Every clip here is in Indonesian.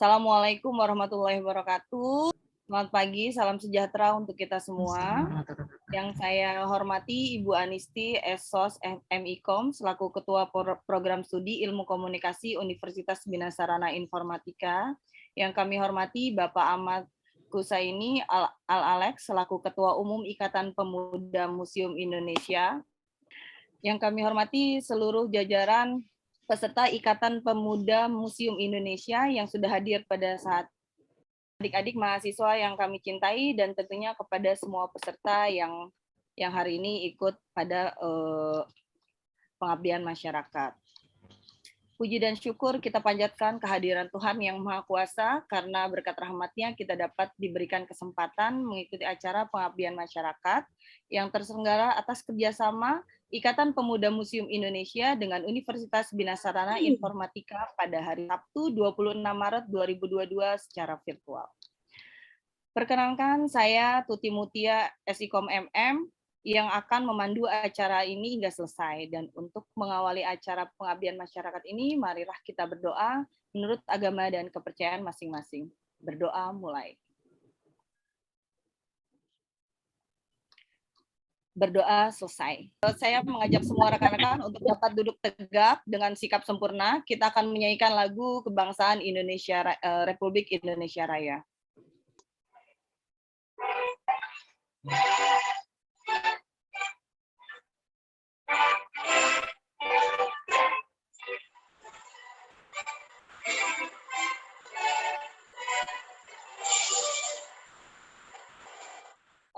Assalamualaikum warahmatullahi wabarakatuh. Selamat pagi, salam sejahtera untuk kita semua. Yang saya hormati Ibu Anisti, Esos MIKOM, selaku Ketua Program Studi Ilmu Komunikasi Universitas Bina Sarana Informatika. Yang kami hormati Bapak Ahmad Kusaini Al-Alex, selaku Ketua Umum Ikatan Pemuda Museum Indonesia. Yang kami hormati seluruh jajaran peserta Ikatan Pemuda Museum Indonesia yang sudah hadir pada saat adik-adik mahasiswa yang kami cintai, dan tentunya kepada semua peserta yang hari ini ikut pada pengabdian masyarakat. Puji dan syukur kita panjatkan kehadiran Tuhan Yang Maha Kuasa, karena berkat rahmat-Nya kita dapat diberikan kesempatan mengikuti acara pengabdian masyarakat yang terselenggara atas kerjasama Ikatan Pemuda Museum Indonesia dengan Universitas Bina Sarana Informatika pada hari Sabtu 26 Maret 2022 secara virtual. Perkenalkan, saya Tuti Mutia SIKOM MM yang akan memandu acara ini hingga selesai. Dan untuk mengawali acara pengabdian masyarakat ini, marilah kita berdoa menurut agama dan kepercayaan masing-masing. Berdoa mulai. Berdoa selesai. Saya mengajak semua rekan-rekan untuk dapat duduk tegak dengan sikap sempurna. Kita akan menyanyikan lagu kebangsaan Indonesia, Republik Indonesia Raya.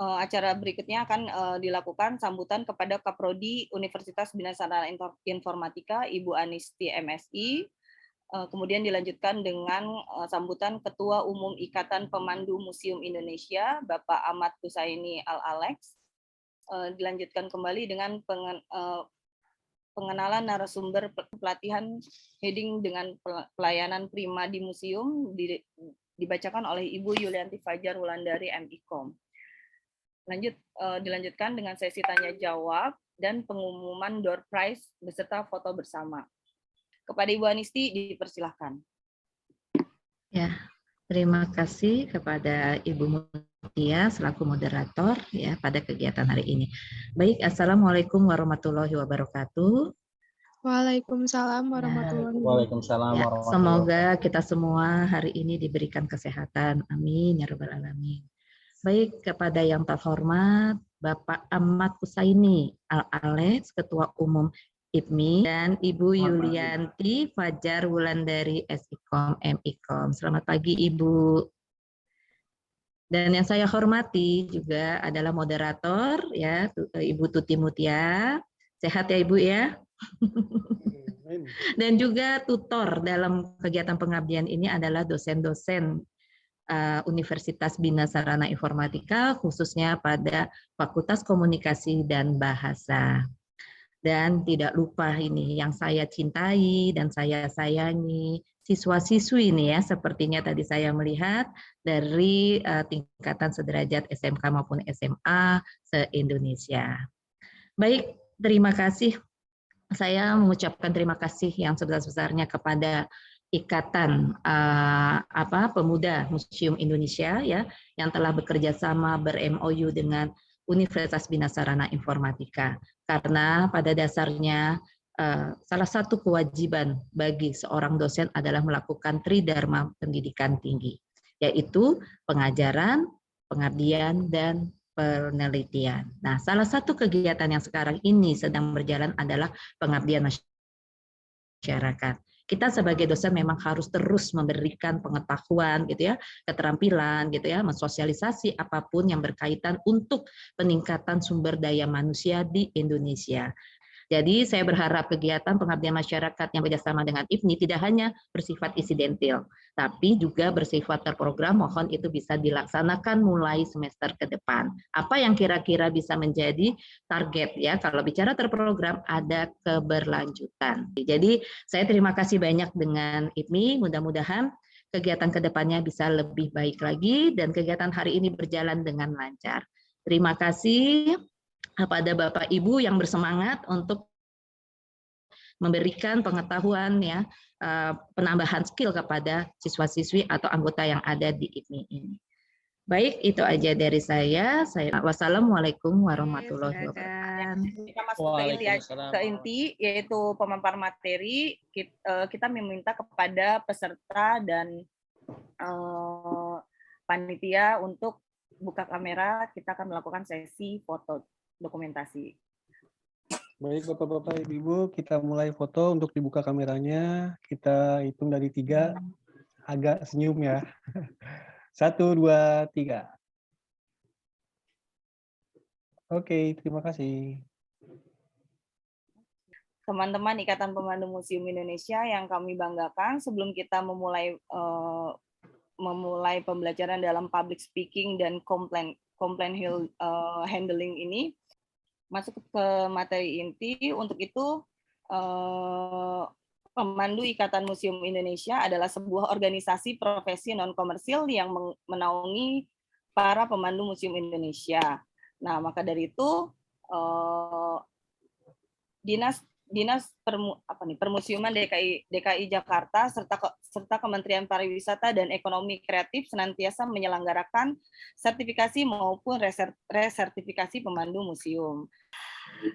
Acara berikutnya akan dilakukan sambutan kepada Kaprodi Universitas Bina Sarana Informatika, Ibu Anisti MSI. Kemudian dilanjutkan dengan sambutan Ketua Umum Ikatan Pemandu Museum Indonesia, Bapak Ahmad Kusaini Al-Alex. Dilanjutkan kembali dengan pengenalan narasumber pelatihan heading dengan pelayanan prima di museum, dibacakan oleh Ibu Yulianti Fajar Wulandari MIKOM. Dilanjutkan dengan sesi tanya jawab dan pengumuman door prize beserta foto bersama. Kepada Ibu Anisti dipersilahkan. Ya, terima kasih kepada Ibu Mutia selaku moderator ya pada kegiatan hari ini. Baik, assalamualaikum warahmatullahi wabarakatuh. Waalaikumsalam warahmatullahi wabarakatuh. Waalaikumsalam Ya, warahmatullahi semoga kita semua hari ini diberikan kesehatan. Amin ya rabbal alamin. Baik, kepada yang terhormat Bapak Ahmad Kusaini Al-Alex, Ketua Umum IPMI, dan Ibu Yulianti Fajar Wulandari SIKOM MIKOM. Selamat pagi Ibu. Dan yang saya hormati juga adalah moderator ya, Ibu Tuti Mutia. Sehat ya Ibu ya. Dan juga tutor dalam kegiatan pengabdian ini adalah dosen-dosen Universitas Bina Sarana Informatika, khususnya pada Fakultas Komunikasi dan Bahasa. Dan tidak lupa ini yang saya cintai dan saya sayangi, siswa-siswi ini ya, sepertinya tadi saya melihat dari tingkatan sederajat SMK maupun SMA se-Indonesia. Baik, terima kasih. Saya mengucapkan terima kasih yang sebesar-besarnya kepada Ikatan Pemuda Museum Indonesia ya, yang telah bekerja sama ber-MOU dengan Universitas Bina Sarana Informatika, karena pada dasarnya salah satu kewajiban bagi seorang dosen adalah melakukan tridharma pendidikan tinggi, yaitu pengajaran, pengabdian, dan penelitian. Nah, salah satu kegiatan yang sekarang ini sedang berjalan adalah pengabdian masyarakat. Kita sebagai dosen memang harus terus memberikan pengetahuan gitu ya, keterampilan gitu ya, mensosialisasi apapun yang berkaitan untuk peningkatan sumber daya manusia di Indonesia. Jadi saya berharap kegiatan pengabdian masyarakat yang bekerjasama dengan IPMI tidak hanya bersifat insidental, tapi juga bersifat terprogram. Mohon itu bisa dilaksanakan mulai semester ke depan. Apa yang kira-kira bisa menjadi target ya? Kalau bicara terprogram ada keberlanjutan. Jadi saya terima kasih banyak dengan IPMI. Mudah-mudahan kegiatan kedepannya bisa lebih baik lagi dan kegiatan hari ini berjalan dengan lancar. Terima kasih kepada Bapak Ibu yang bersemangat untuk memberikan pengetahuan ya, penambahan skill kepada siswa-siswi atau anggota yang ada di IPMI ini. Baik, itu aja dari saya. Wassalamualaikum warahmatullahi wabarakatuh. Kita masuk ke inti, yaitu pemaparan materi. Kita meminta kepada peserta dan panitia untuk buka kamera. Kita akan melakukan sesi foto dokumentasi. Baik, Bapak-Bapak, Ibu-Ibu, kita mulai foto untuk dibuka kameranya. Kita hitung dari 3, agak senyum ya. 1, 2, 3. Oke, terima kasih. Teman-teman Ikatan Pemandu Museum Indonesia yang kami banggakan, sebelum kita memulai pembelajaran dalam public speaking dan complaint handling ini, masuk ke materi inti. Untuk itu, Pemandu Ikatan Museum Indonesia adalah sebuah organisasi profesi non-komersil yang menaungi para pemandu museum Indonesia. Nah, maka dari itu, Permusiuman DKI Jakarta serta Kementerian Pariwisata dan Ekonomi Kreatif senantiasa menyelenggarakan sertifikasi maupun resertifikasi pemandu museum.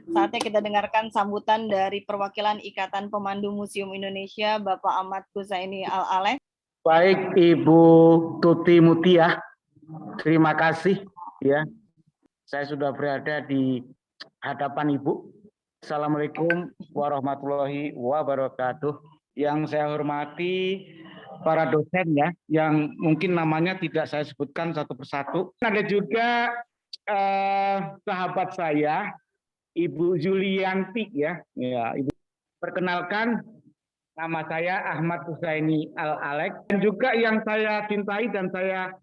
Saatnya kita dengarkan sambutan dari perwakilan Ikatan Pemandu Museum Indonesia, Bapak Ahmad Husaini Al-Alek. Baik, Ibu Tuti Mutia, terima kasih ya. Saya sudah berada di hadapan Ibu. Assalamualaikum warahmatullahi wabarakatuh. Yang saya hormati para dosen ya, yang mungkin namanya tidak saya sebutkan satu persatu. Ada juga sahabat saya, Ibu Julianti ya. Ibu, perkenalkan, nama saya Ahmad Husaini Al-Alek. Dan juga yang saya cintai dan saya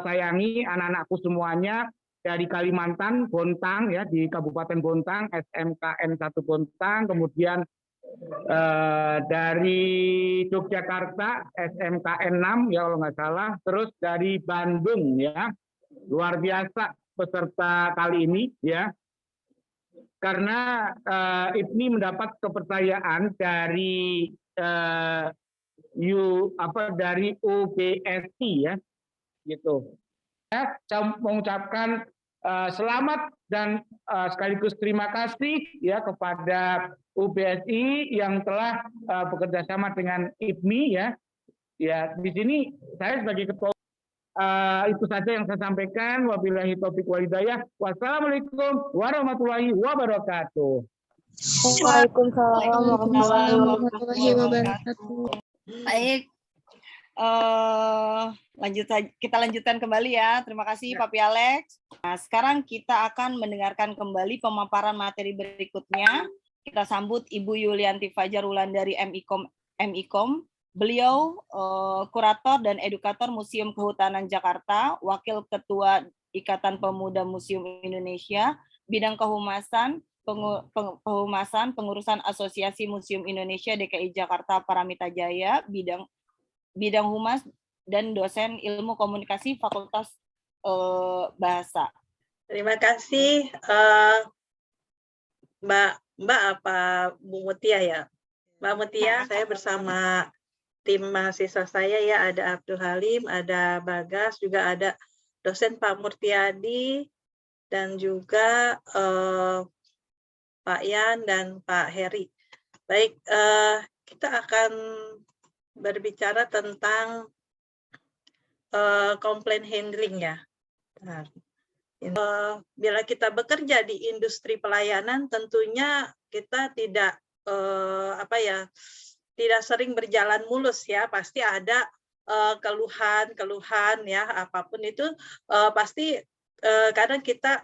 sayangi, anak-anakku semuanya, dari Kalimantan, Bontang ya, di Kabupaten Bontang, SMKN 1 Bontang, kemudian dari Yogyakarta, SMKN 6 ya kalau nggak salah, terus dari Bandung ya, luar biasa peserta kali ini ya, karena IPMI mendapat kepercayaan dari dari UBSI ya, gitu. Saya mengucapkan selamat dan sekaligus terima kasih ya kepada UBSI yang telah bekerja sama dengan IPMI ya. Ya, di sini saya sebagai ketua itu saja yang saya sampaikan. Wabillahi taufiq wal hidayah. Wassalamualaikum warahmatullahi wabarakatuh. Waalaikumsalam warahmatullahi wabarakatuh. Baik. Kita lanjutkan kembali ya. Terima kasih Pak Alex. Nah, sekarang kita akan mendengarkan kembali pemaparan materi berikutnya. Kita sambut Ibu Yulianti Fajar Wulandari MIKOM. Beliau kurator dan edukator Museum Kehutanan Jakarta, Wakil Ketua Ikatan Pemuda Museum Indonesia, bidang kehumasan, pengurusan Asosiasi Museum Indonesia DKI Jakarta Paramita Jaya, bidang humas, dan dosen ilmu komunikasi Fakultas Bahasa. Terima kasih Mbak apa Bu Mutia ya? Mbak Mutia, saya bersama tim mahasiswa saya ya, ada Abdul Halim, ada Bagas, juga ada dosen Pak Murtiadi, dan juga Pak Yan dan Pak Heri. Baik, kita akan berbicara tentang komplain handling ya. Nah, bila kita bekerja di industri pelayanan, tentunya kita tidak tidak sering berjalan mulus ya. Pasti ada keluhan ya, apapun itu pasti kadang kita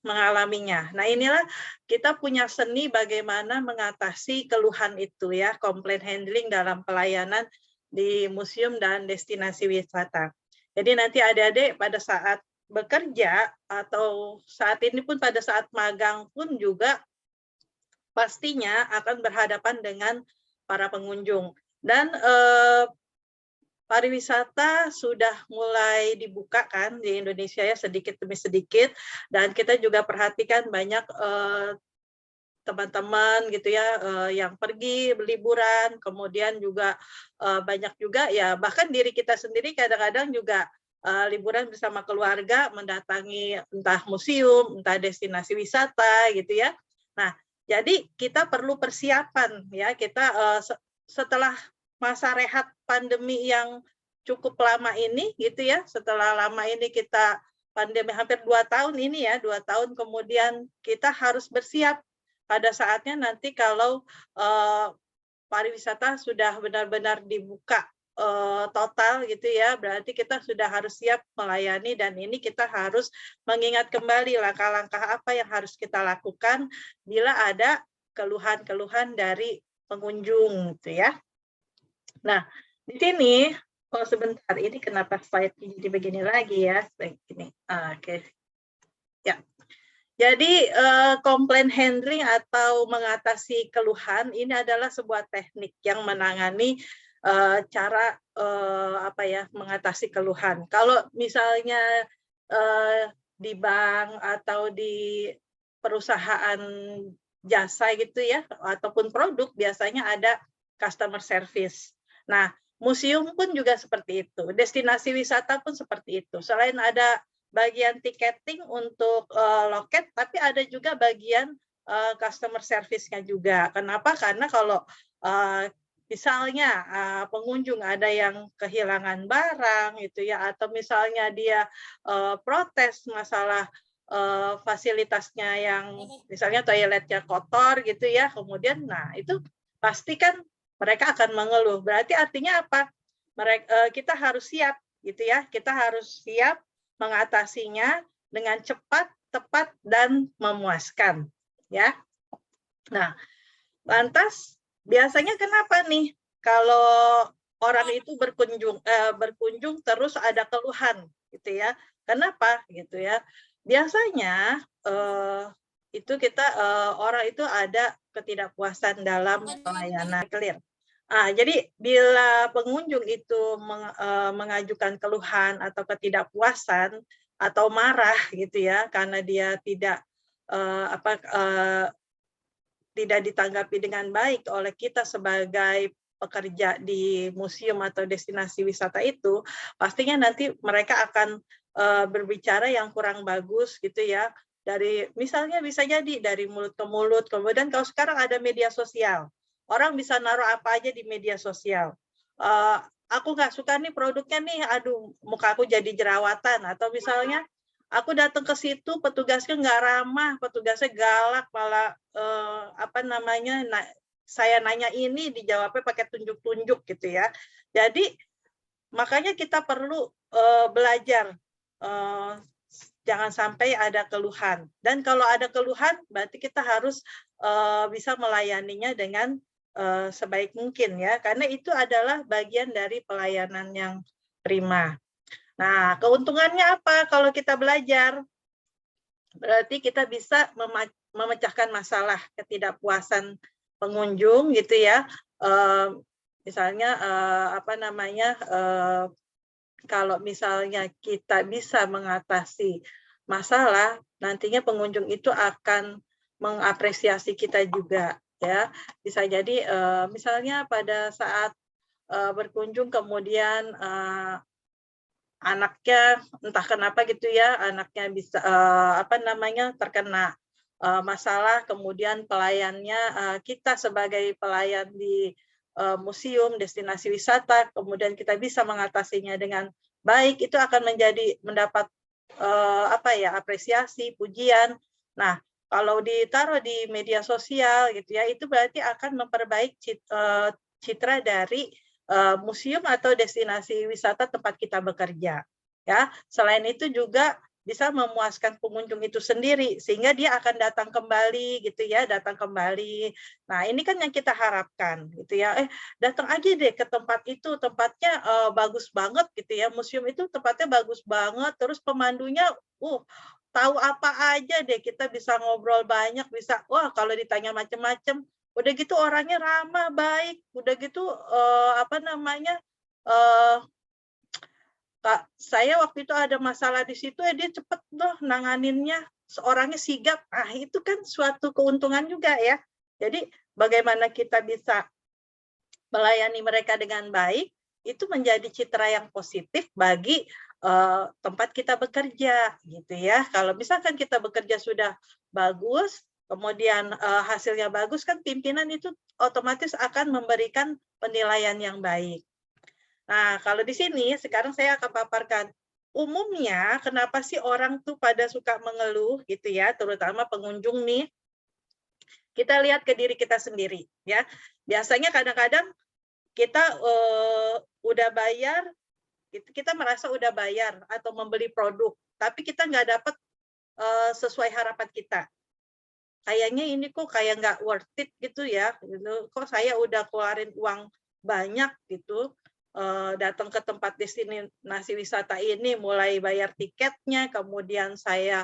mengalaminya. Nah, inilah kita punya seni bagaimana mengatasi keluhan itu ya, komplain handling dalam pelayanan di museum dan destinasi wisata. Jadi nanti adik-adik pada saat bekerja atau saat ini pun pada saat magang pun juga pastinya akan berhadapan dengan para pengunjung. Dan pariwisata sudah mulai dibuka kan di Indonesia ya, sedikit demi sedikit, dan kita juga perhatikan banyak teman-teman gitu ya yang pergi liburan, kemudian juga banyak juga ya bahkan diri kita sendiri kadang-kadang juga liburan bersama keluarga mendatangi entah museum, entah destinasi wisata gitu ya. Nah, jadi kita perlu persiapan ya kita setelah masa rehat pandemi yang cukup lama ini gitu ya, setelah lama ini kita pandemi hampir 2 tahun ini ya, 2 tahun kemudian kita harus bersiap pada saatnya nanti kalau pariwisata sudah benar-benar dibuka total gitu ya, berarti kita sudah harus siap melayani dan ini kita harus mengingat kembali langkah-langkah apa yang harus kita lakukan bila ada keluhan-keluhan dari pengunjung gitu ya. Nah, di sini sebentar, ini kenapa slide jadi begini lagi ya? Begini. Oke. Ya. Jadi komplain handling atau mengatasi keluhan ini adalah sebuah teknik yang menangani cara apa ya mengatasi keluhan. Kalau misalnya di bank atau di perusahaan jasa gitu ya ataupun produk biasanya ada customer service. Nah, museum pun juga seperti itu, destinasi wisata pun seperti itu. Selain ada bagian tiketing untuk loket, tapi ada juga bagian customer service-nya juga. Kenapa? Karena kalau misalnya pengunjung ada yang kehilangan barang, gitu ya, atau misalnya dia protes masalah fasilitasnya yang misalnya toiletnya kotor, gitu ya, kemudian, nah itu pasti kan mereka akan mengeluh. Berarti artinya apa? Kita harus siap, gitu ya. Kita harus siap mengatasinya dengan cepat, tepat, dan memuaskan. Ya. Nah, lantas biasanya kenapa nih kalau orang itu berkunjung terus ada keluhan, gitu ya? Kenapa, gitu ya? Biasanya itu kita orang itu ada ketidakpuasan dalam pelayanan. Clear. Jadi bila pengunjung itu mengajukan keluhan atau ketidakpuasan atau marah gitu ya karena dia tidak tidak ditanggapi dengan baik oleh kita sebagai pekerja di museum atau destinasi wisata itu, pastinya nanti mereka akan berbicara yang kurang bagus gitu ya. Dari misalnya bisa jadi dari mulut ke mulut, kemudian kalau sekarang ada media sosial, orang bisa naruh apa aja di media sosial. Aku nggak suka nih produknya nih, aduh muka aku jadi jerawatan, atau misalnya aku datang ke situ petugasnya nggak ramah, petugasnya galak, malah saya nanya ini dijawabnya pakai tunjuk-tunjuk gitu ya. Jadi makanya kita perlu belajar. Jangan sampai ada keluhan. Dan kalau ada keluhan, berarti kita harus bisa melayaninya dengan sebaik mungkin ya, karena itu adalah bagian dari pelayanan yang prima. Nah, keuntungannya apa kalau kita belajar? Berarti kita bisa memecahkan masalah ketidakpuasan pengunjung gitu ya. Misalnya kalau misalnya kita bisa mengatasi masalah, nantinya pengunjung itu akan mengapresiasi kita juga ya. Bisa jadi misalnya pada saat berkunjung kemudian anaknya entah kenapa gitu ya, anaknya bisa terkena masalah, kemudian pelayannya kita sebagai pelayan di museum, destinasi wisata, kemudian kita bisa mengatasinya dengan baik, itu akan mendapat apresiasi, pujian. Nah, kalau ditaruh di media sosial gitu ya, itu berarti akan memperbaiki citra dari museum atau destinasi wisata tempat kita bekerja. Ya, selain itu juga bisa memuaskan pengunjung itu sendiri sehingga dia akan datang kembali gitu ya, datang kembali. Nah, ini kan yang kita harapkan gitu ya. Datang aja deh ke tempat itu, tempatnya bagus banget gitu ya. Museum itu tempatnya bagus banget, terus pemandunya tahu apa aja deh, kita bisa ngobrol banyak, bisa kalau ditanya macam-macam, udah gitu orangnya ramah, baik, udah gitu Kak, saya waktu itu ada masalah di situ dia cepet loh nanganinnya. seorangnya sigap, itu kan suatu keuntungan juga ya. Jadi bagaimana kita bisa melayani mereka dengan baik, itu menjadi citra yang positif bagi tempat kita bekerja, gitu ya. Kalau misalkan kita bekerja sudah bagus, kemudian hasilnya bagus, kan pimpinan itu otomatis akan memberikan penilaian yang baik. Nah, kalau di sini sekarang saya akan paparkan umumnya kenapa sih orang tuh pada suka mengeluh gitu ya, terutama pengunjung nih. Kita lihat ke diri kita sendiri ya. Biasanya kadang-kadang kita udah bayar, kita merasa udah bayar atau membeli produk, tapi kita nggak dapat sesuai harapan kita. Kayaknya ini kok kayak nggak worth it gitu ya, gitu. Kok saya udah keluarin uang banyak gitu, datang ke tempat destinasi wisata ini, mulai bayar tiketnya, kemudian saya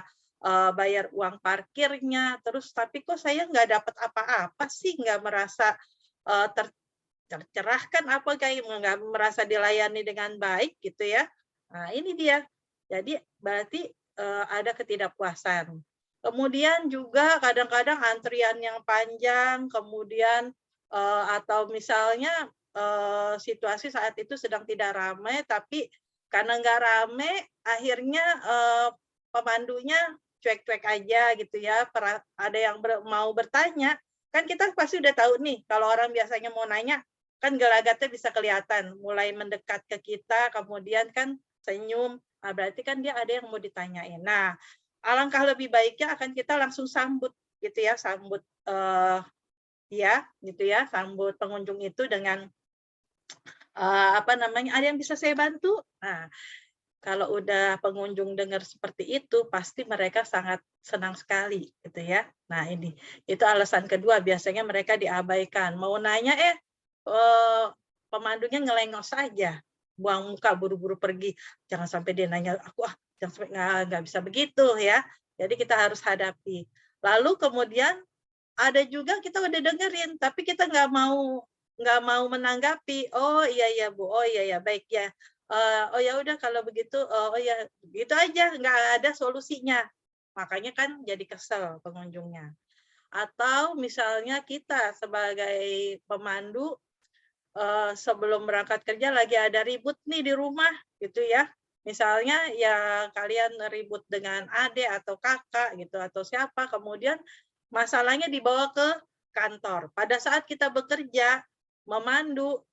bayar uang parkirnya, terus tapi kok saya nggak dapat apa-apa sih, nggak merasa tercerahkan, apa kayak nggak merasa dilayani dengan baik gitu ya. Nah ini dia, jadi berarti ada ketidakpuasan. Kemudian juga kadang-kadang antrian yang panjang, kemudian atau misalnya situasi saat itu sedang tidak ramai, tapi karena nggak ramai, akhirnya pemandunya cuek-cuek aja gitu ya. Ada yang mau bertanya, kan kita pasti udah tahu nih, kalau orang biasanya mau nanya, kan gelagatnya bisa kelihatan, mulai mendekat ke kita, kemudian kan senyum, berarti kan dia ada yang mau ditanyain. Nah, alangkah lebih baiknya akan kita langsung sambut gitu ya, sambut gitu ya, sambut pengunjung itu dengan apa namanya, ada yang bisa saya bantu. Nah, kalau udah pengunjung dengar seperti itu, pasti mereka sangat senang sekali gitu ya. Nah, ini itu alasan kedua, biasanya mereka diabaikan. Mau nanya pemandunya ngelengos saja, buang muka, buru-buru pergi. Jangan sampai dia nanya aku, jangan sampai nggak bisa begitu ya. Jadi kita harus hadapi. Lalu kemudian ada juga kita udah dengerin, tapi kita nggak mau menanggapi. Oh iya Bu, oh iya baik ya. Oh ya udah kalau begitu, oh ya gitu aja, nggak ada solusinya. Makanya kan jadi kesel pengunjungnya. Atau misalnya kita sebagai pemandu sebelum berangkat kerja lagi ada ribut nih di rumah gitu ya. Misalnya ya kalian ribut dengan adik atau kakak gitu atau siapa, kemudian masalahnya dibawa ke kantor. Pada saat kita bekerja, memandu,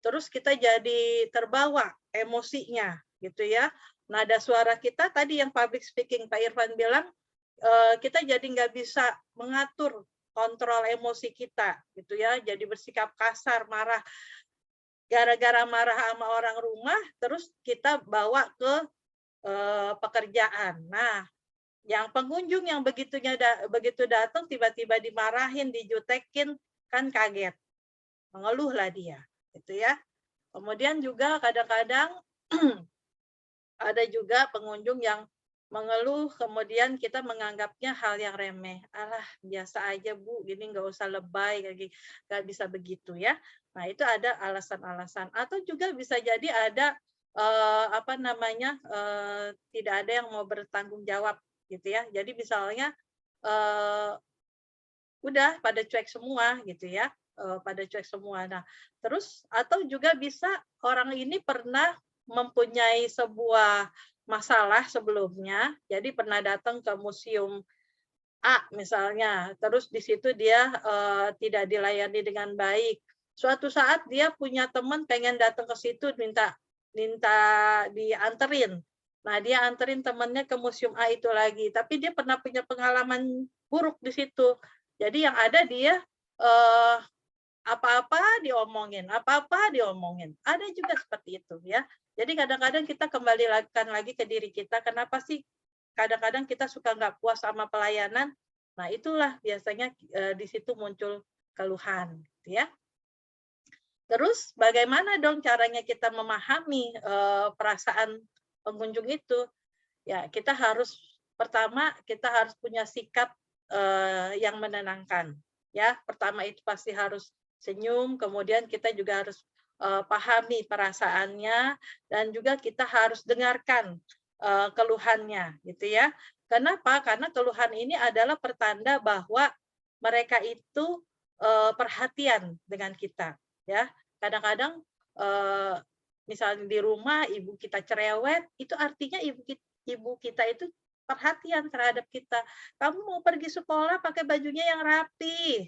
terus kita jadi terbawa emosinya gitu ya. Nada suara kita tadi yang public speaking Pak Irfan bilang, kita jadi nggak bisa mengatur kontrol emosi kita gitu ya, jadi bersikap kasar, marah. Gara-gara marah sama orang rumah, terus kita bawa ke pekerjaan. Nah, yang pengunjung yang begitu datang tiba-tiba dimarahin, dijutekin, kan kaget. Mengeluhlah dia, gitu ya. Kemudian juga kadang-kadang ada juga pengunjung yang mengeluh, kemudian kita menganggapnya hal yang remeh. Alah, biasa aja Bu, gini nggak usah lebay, nggak bisa begitu ya. Nah, itu ada alasan-alasan. Atau juga bisa jadi ada tidak ada yang mau bertanggung jawab gitu ya. Jadi misalnya udah pada cuek semua gitu ya, pada cuek semua. Nah, terus atau juga bisa orang ini pernah mempunyai sebuah masalah sebelumnya, jadi pernah datang ke museum A misalnya, terus di situ dia tidak dilayani dengan baik. Suatu saat dia punya teman pengen datang ke situ minta dianterin. Nah, dia anterin temannya ke museum A itu lagi, tapi dia pernah punya pengalaman buruk di situ. Jadi yang ada dia apa-apa diomongin. Ada juga seperti itu ya. Jadi kadang-kadang kita kembalikan lagi ke diri kita, kenapa sih kadang-kadang kita suka nggak puas sama pelayanan? Nah, itulah biasanya di situ muncul keluhan, gitu ya. Terus bagaimana dong caranya kita memahami perasaan pengunjung itu? Ya, pertama kita harus punya sikap yang menenangkan. Ya, pertama itu pasti harus senyum, kemudian kita juga harus pahami perasaannya, dan juga kita harus dengarkan keluhannya, gitu ya. Kenapa? Karena keluhan ini adalah pertanda bahwa mereka itu perhatian dengan kita, ya. Kadang-kadang misalnya di rumah ibu kita cerewet, itu artinya ibu kita itu perhatian terhadap kita. Kamu mau pergi sekolah pakai bajunya yang rapi.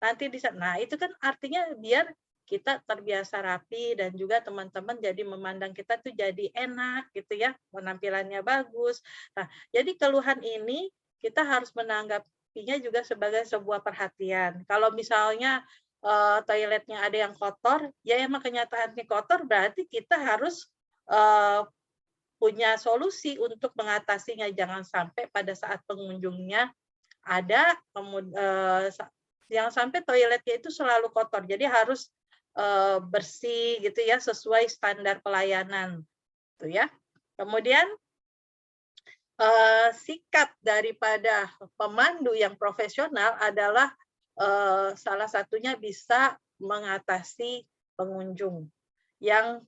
Nanti nah itu kan artinya biar kita terbiasa rapi dan juga teman-teman jadi memandang kita tuh jadi enak gitu ya, penampilannya bagus. Nah, jadi keluhan ini kita harus menanggapinya juga sebagai sebuah perhatian. Kalau misalnya toiletnya ada yang kotor, ya emang kenyataannya kotor, berarti kita harus punya solusi untuk mengatasinya. Jangan sampai pada saat pengunjungnya ada, jangan sampai toiletnya itu selalu kotor. Jadi harus bersih gitu ya, sesuai standar pelayanan, gitu ya. Kemudian sikap daripada pemandu yang profesional adalah salah satunya bisa mengatasi pengunjung yang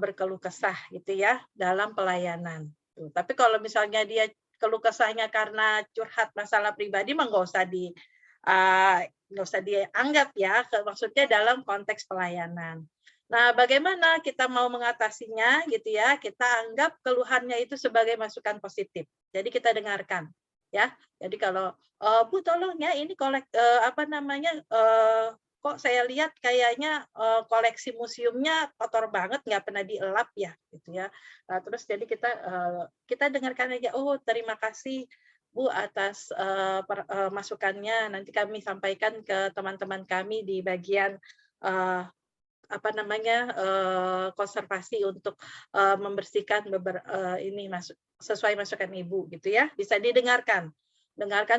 berkeluh kesah gitu ya dalam pelayanan. Tuh. Tapi kalau misalnya dia keluh kesahnya karena curhat masalah pribadi, mah nggak usah dianggap ya, maksudnya dalam konteks pelayanan. Nah, bagaimana kita mau mengatasinya gitu ya? Kita anggap keluhannya itu sebagai masukan positif. Jadi kita dengarkan ya. Jadi kalau Bu tolong ya ini kok saya lihat kayaknya koleksi museumnya kotor banget, nggak pernah dielap ya gitu ya. Nah, terus jadi kita dengarkan aja, oh terima kasih Bu atas masukannya, nanti kami sampaikan ke teman-teman kami di bagian konservasi untuk membersihkan sesuai masukan Ibu gitu ya, bisa dengarkan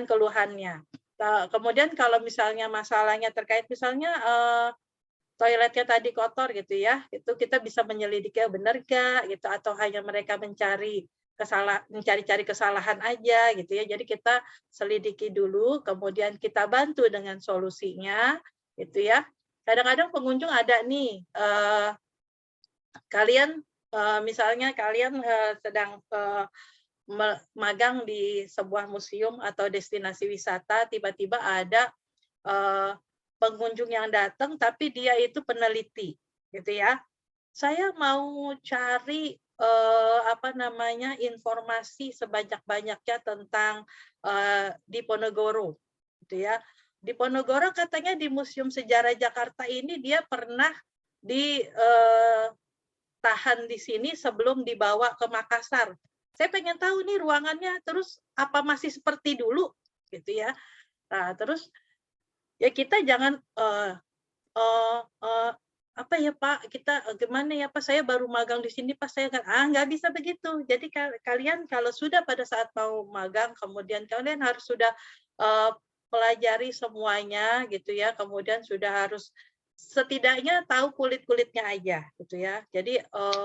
keluhannya. Kemudian kalau misalnya masalahnya terkait misalnya toiletnya tadi kotor gitu ya, itu kita bisa menyelidiki benar nggak gitu, atau hanya mereka mencari kesalahan aja gitu ya. Jadi kita selidiki dulu, kemudian kita bantu dengan solusinya gitu ya. Kadang-kadang pengunjung ada nih, misalnya kalian sedang magang di sebuah museum atau destinasi wisata, tiba-tiba ada pengunjung yang datang tapi dia itu peneliti gitu ya. Saya mau cari informasi sebanyak-banyaknya tentang Diponegoro gitu ya. Diponegoro katanya di Museum Sejarah Jakarta ini dia pernah ditahan di sini sebelum dibawa ke Makassar. Saya pengen tahu nih ruangannya, terus apa masih seperti dulu gitu ya. Nah, terus ya kita jangan apa ya Pak, kita gimana ya Pak, saya baru magang di sini Pak, saya nggak bisa begitu. Jadi kalian kalau sudah pada saat mau magang, kemudian kalian harus sudah pelajari semuanya gitu ya, kemudian sudah harus setidaknya tahu kulit-kulitnya aja gitu ya. Jadi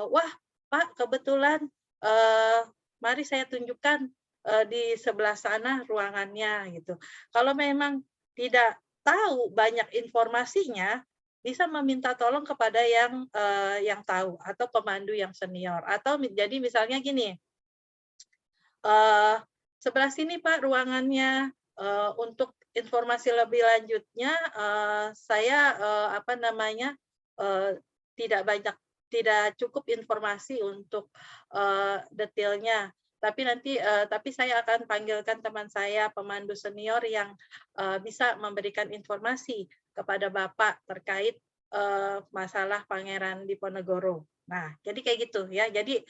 wah Pak, kebetulan mari saya tunjukkan di sebelah sana ruangannya gitu. Kalau memang tidak tahu banyak informasinya, bisa meminta tolong kepada yang tahu atau pemandu yang senior. Atau jadi misalnya gini, sebelah sini Pak ruangannya, untuk informasi lebih lanjutnya saya tidak cukup informasi untuk detailnya. Tapi saya akan panggilkan teman saya pemandu senior yang bisa memberikan informasi kepada Bapak terkait masalah Pangeran Diponegoro. Nah, jadi kayak gitu ya. Jadi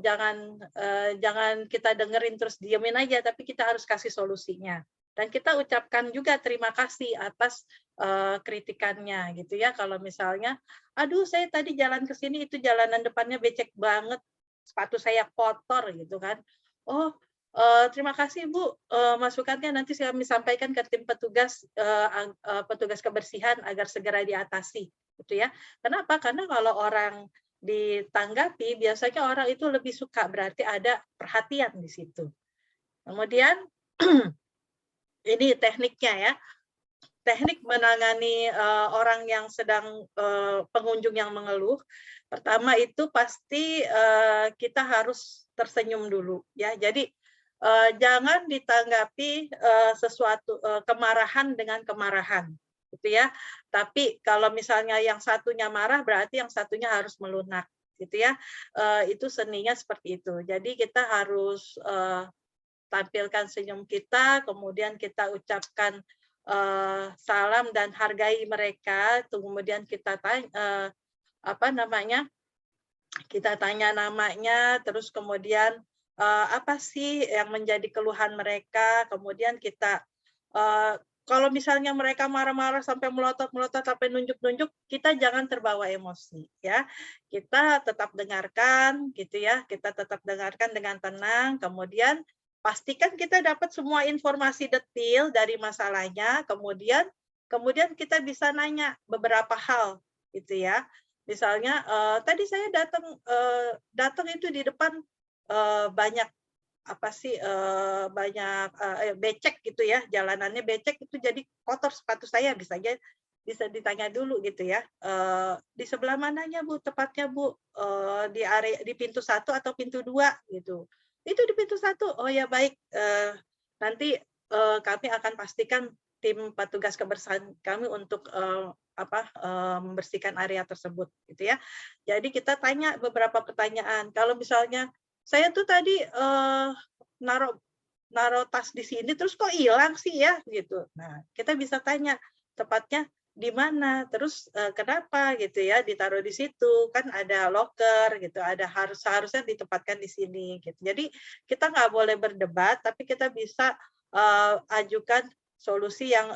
jangan kita dengerin terus diemin aja, tapi kita harus kasih solusinya. Dan kita ucapkan juga terima kasih atas kritikannya gitu ya. Kalau misalnya, aduh saya tadi jalan ke sini itu jalanan depannya becek banget, sepatu saya kotor gitu kan. Oh, terima kasih Bu masukannya, nanti kami sampaikan ke tim petugas kebersihan agar segera diatasi gitu ya. Kenapa? Karena kalau orang ditanggapi biasanya orang itu lebih suka, berarti ada perhatian di situ. Kemudian ini tekniknya ya. teknik menangani orang yang sedang pengunjung yang mengeluh. Pertama itu pasti kita harus tersenyum dulu ya. Jadi jangan ditanggapi sesuatu kemarahan dengan kemarahan gitu ya. Tapi kalau misalnya yang satunya marah berarti yang satunya harus melunak gitu ya. Itu seninya seperti itu. Jadi kita harus tampilkan senyum kita, kemudian kita ucapkan salam dan hargai mereka, kemudian kita tanya kita tanya namanya, terus kemudian apa sih yang menjadi keluhan mereka, kemudian kita kalau misalnya mereka marah-marah sampai melotot-melotot sampai nunjuk-nunjuk, kita jangan terbawa emosi ya. Kita tetap dengarkan gitu ya, kita tetap dengarkan dengan tenang, kemudian pastikan kita dapat semua informasi detail dari masalahnya, kemudian kita bisa nanya beberapa hal gitu ya. Misalnya tadi saya datang itu di depan banyak banyak becek gitu ya, jalanannya becek itu jadi kotor sepatu saya, bisa ditanya dulu gitu ya. Di sebelah mananya Bu tepatnya Bu? Di area di pintu 1 atau pintu 2 gitu. Itu di pintu 1. Oh ya baik, nanti kami akan pastikan tim petugas kebersihan kami untuk membersihkan area tersebut gitu ya. Jadi kita tanya beberapa pertanyaan. Kalau misalnya saya tuh tadi naruh tas di sini terus kok hilang sih ya gitu. Nah, kita bisa tanya tepatnya di mana, terus kenapa gitu ya ditaruh di situ, kan ada locker gitu, ada seharusnya ditempatkan di sini gitu. Jadi kita nggak boleh berdebat, tapi kita bisa ajukan solusi yang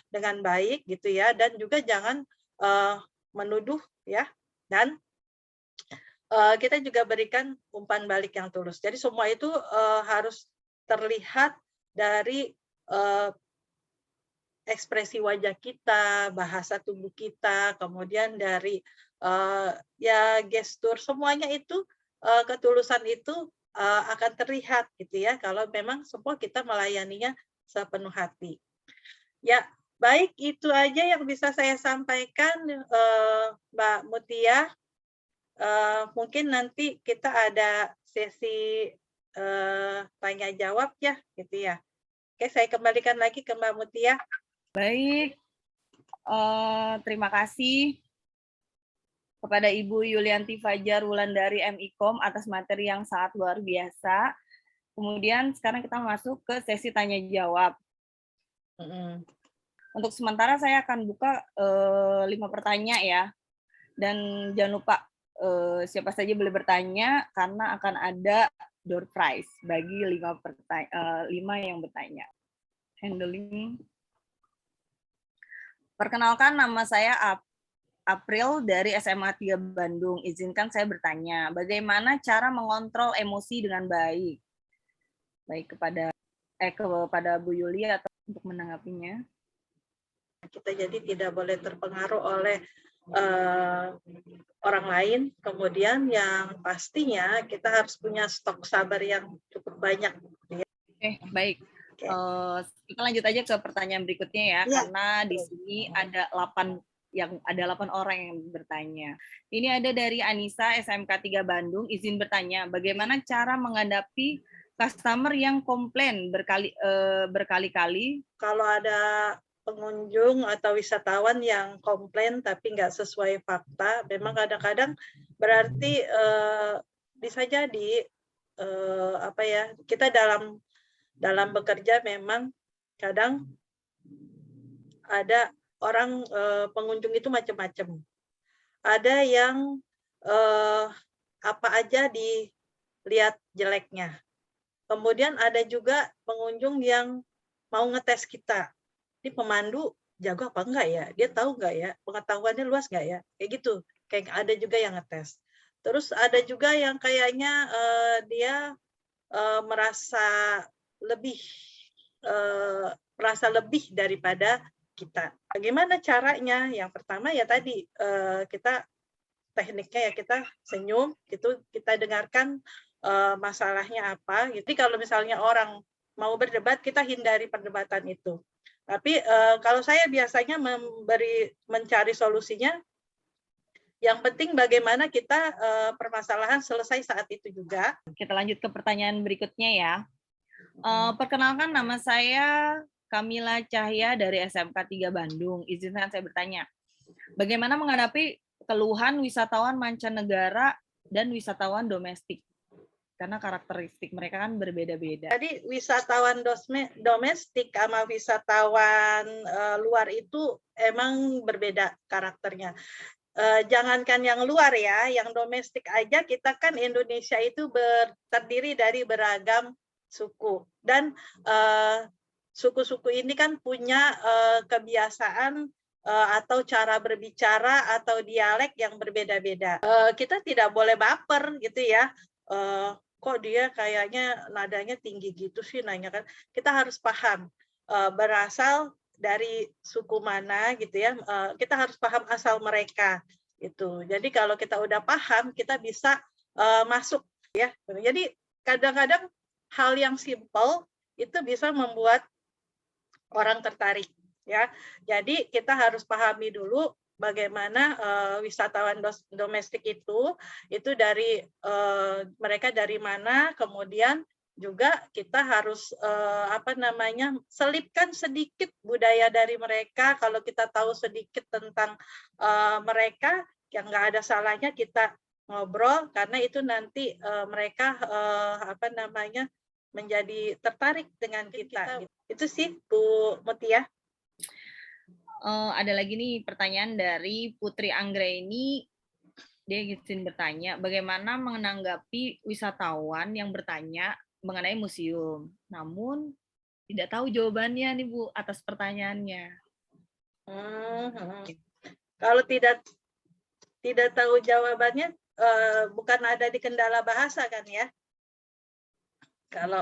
dengan baik gitu ya, dan juga jangan menuduh ya, dan kita juga berikan umpan balik yang tulus. Jadi semua itu harus terlihat dari ekspresi wajah kita, bahasa tubuh kita, kemudian dari ya gestur, semuanya itu ketulusan itu akan terlihat gitu ya, kalau memang semua kita melayaninya sepenuh hati. Ya, baik itu aja yang bisa saya sampaikan Mbak Mutia. Mungkin nanti kita ada sesi tanya jawab ya gitu ya. Oke, saya kembalikan lagi ke Mbak Mutia. Baik, terima kasih kepada Ibu Yulianti Fajar Wulandari MIKOM atas materi yang sangat luar biasa. Kemudian sekarang kita masuk ke sesi tanya jawab. Untuk sementara saya akan buka 5 pertanyaan ya, dan jangan lupa siapa saja boleh bertanya karena akan ada door prize bagi 5 yang bertanya. Handling. Perkenalkan, nama saya April dari SMA 3 Bandung. Izinkan saya bertanya, bagaimana cara mengontrol emosi dengan baik? Baik kepada Bu Yuli atau untuk menanggapinya. Kita jadi tidak boleh terpengaruh oleh orang lain. Kemudian yang pastinya kita harus punya stok sabar yang cukup banyak. Oke, baik. Kita lanjut aja ke pertanyaan berikutnya ya, karena di sini ada 8 orang yang bertanya. Ini ada dari Anissa SMK 3 Bandung, izin bertanya, bagaimana cara menghadapi customer yang komplain berkali-kali? Kalau ada pengunjung atau wisatawan yang komplain tapi nggak sesuai fakta, memang kadang-kadang berarti bisa jadi kita dalam bekerja memang kadang ada orang pengunjung itu macam-macam. Ada yang apa aja dilihat jeleknya. Kemudian ada juga pengunjung yang mau ngetes kita. Ini pemandu jago apa enggak ya? Dia tahu enggak ya? Pengetahuannya luas enggak ya? Kayak gitu. Kayak ada juga yang ngetes. Terus ada juga yang kayaknya dia merasa lebih daripada kita. Bagaimana caranya? Yang pertama ya tadi kita tekniknya ya kita senyum, gitu kita dengarkan masalahnya apa. Jadi kalau misalnya orang mau berdebat, kita hindari perdebatan itu. Tapi kalau saya biasanya mencari solusinya, yang penting bagaimana kita permasalahan selesai saat itu juga. Kita lanjut ke pertanyaan berikutnya ya. Perkenalkan, nama saya Kamila Cahya dari SMK 3 Bandung. Izinkan saya bertanya, bagaimana menghadapi keluhan wisatawan mancanegara dan wisatawan domestik? Karena karakteristik mereka kan berbeda-beda. Jadi wisatawan domestik sama wisatawan luar itu emang berbeda karakternya. Jangankan yang luar ya, yang domestik aja kita kan Indonesia itu terdiri dari beragam suku, dan suku-suku ini kan punya kebiasaan atau cara berbicara atau dialek yang berbeda-beda. Kita tidak boleh baper gitu ya. Kok dia kayaknya nadanya tinggi gitu sih, nanya kan. Kita harus paham berasal dari suku mana gitu ya. Kita harus paham asal mereka gitu. Jadi kalau kita udah paham, kita bisa masuk ya. Jadi kadang-kadang hal yang simpel itu bisa membuat orang tertarik ya. Jadi kita harus pahami dulu bagaimana wisatawan domestik itu dari mereka dari mana, kemudian juga kita harus selipkan sedikit budaya dari mereka. Kalau kita tahu sedikit tentang mereka, yang nggak ada salahnya kita ngobrol, karena itu nanti mereka menjadi tertarik dengan kita. Itu sih Bu Mutia. Ada lagi nih pertanyaan dari Putri Anggraini. Dia izin bertanya, bagaimana menanggapi wisatawan yang bertanya mengenai museum, namun tidak tahu jawabannya nih Bu atas pertanyaannya. Kalau tidak tahu jawabannya, bukan ada di kendala bahasa kan ya? Kalau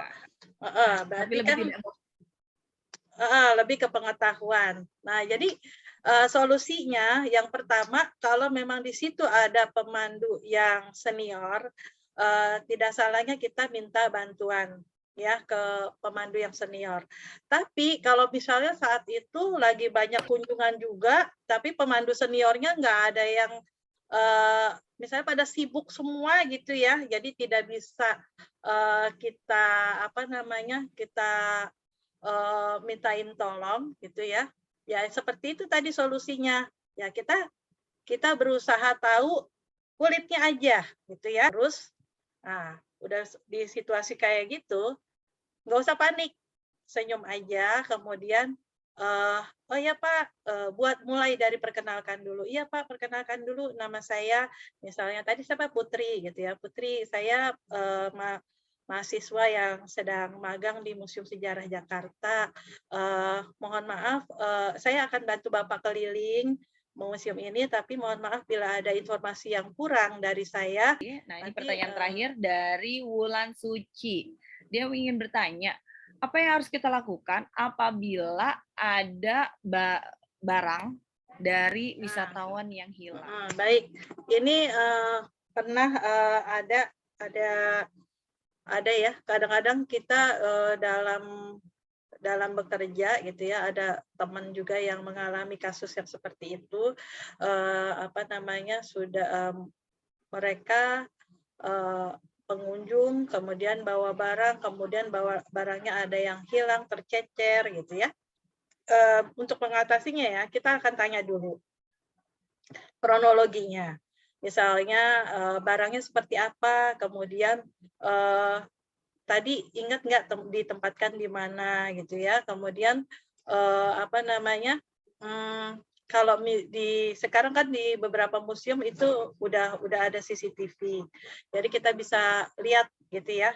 berarti kan lebih ke pengetahuan. Nah, jadi solusinya yang pertama, kalau memang di situ ada pemandu yang senior, tidak salahnya kita minta bantuan ya ke pemandu yang senior. Tapi kalau misalnya saat itu lagi banyak kunjungan juga, tapi pemandu seniornya nggak ada yang misalnya pada sibuk semua gitu ya, jadi tidak bisa kita mintain tolong gitu ya. Ya seperti itu tadi solusinya. Ya kita berusaha tahu kulitnya aja gitu ya. Terus udah di situasi kayak gitu, nggak usah panik, senyum aja, kemudian oh ya Pak, buat mulai dari perkenalkan dulu. Iya Pak, perkenalkan dulu, nama saya misalnya tadi siapa, Putri gitu ya. Putri, saya mahasiswa yang sedang magang di Museum Sejarah Jakarta. Mohon maaf, saya akan bantu Bapak keliling museum ini, tapi mohon maaf bila ada informasi yang kurang dari saya. Nah, ini pertanyaan terakhir dari Wulan Suci. Dia ingin bertanya, apa yang harus kita lakukan apabila ada barang dari wisatawan yang hilang? Baik, ini pernah ada ya, kadang-kadang kita dalam bekerja gitu ya, ada teman juga yang mengalami kasus yang seperti itu, mereka pengunjung kemudian bawa barang, kemudian barangnya ada yang hilang, tercecer gitu ya. Untuk mengatasinya ya, kita akan tanya dulu kronologinya. Misalnya barangnya seperti apa, kemudian tadi ingat nggak ditempatkan di mana gitu ya. Kemudian kalau sekarang kan di beberapa museum itu udah ada CCTV, jadi kita bisa lihat gitu ya,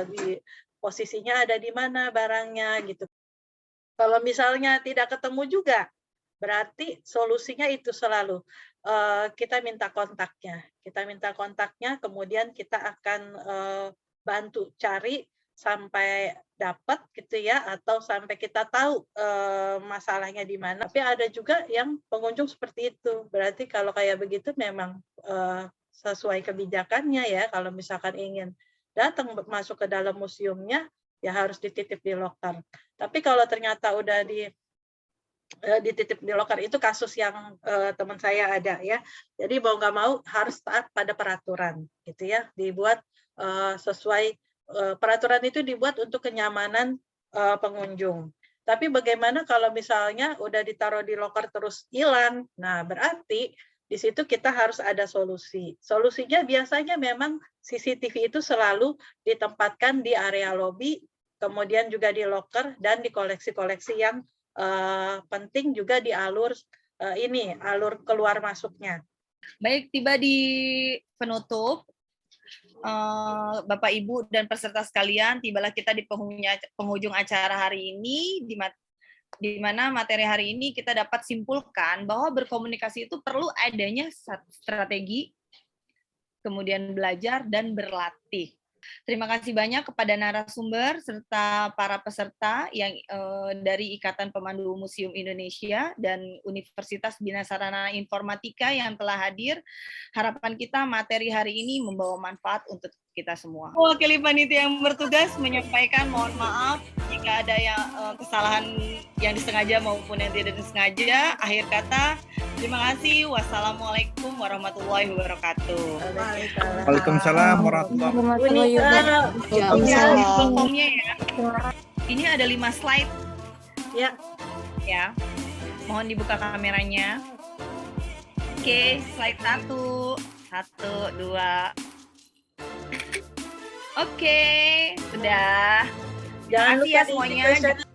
di posisinya ada di mana barangnya gitu. Kalau misalnya tidak ketemu juga, berarti solusinya itu selalu kita minta kontaknya, kemudian kita akan bantu cari sampai dapat gitu ya, atau sampai kita tahu masalahnya di mana. Tapi ada juga yang pengunjung seperti itu. Berarti kalau kayak begitu memang sesuai kebijakannya ya, kalau misalkan ingin datang masuk ke dalam museumnya ya harus dititip di loker. Tapi kalau ternyata udah dititip di loker. Itu kasus yang teman saya ada ya. Jadi mau nggak mau harus taat pada peraturan gitu ya, dibuat sesuai peraturan itu dibuat untuk kenyamanan pengunjung. Tapi bagaimana kalau misalnya udah ditaruh di loker terus hilang? Nah, berarti di situ kita harus ada solusi. Solusinya biasanya memang CCTV itu selalu ditempatkan di area lobi, kemudian juga di loker dan di koleksi-koleksi yang penting juga di alur alur keluar masuknya. Baik, tiba di penutup. Bapak, Ibu, dan peserta sekalian, tibalah kita di penghujung acara hari ini, di mana materi hari ini kita dapat simpulkan bahwa berkomunikasi itu perlu adanya strategi, kemudian belajar dan berlatih. Terima kasih banyak kepada narasumber serta para peserta yang dari Ikatan Pemandu Museum Indonesia dan Universitas Bina Sarana Informatika yang telah hadir. Harapan kita materi hari ini membawa manfaat untuk kita semua. Wakil panitia yang bertugas menyampaikan mohon maaf jika ada yang kesalahan yang disengaja maupun yang tidak disengaja. Akhir kata, terima kasih. Wassalamualaikum warahmatullahi wabarakatuh. Waalaikumsalam warahmatullahi Waalaikumsalam. Fotonya ya. Ini ada 5 slide. Ya. Ya. Mohon dibuka kameranya. Oke, slide 1. 1, 2. Oke, sudah. Jangan Terima kasih ya lupa semuanya. di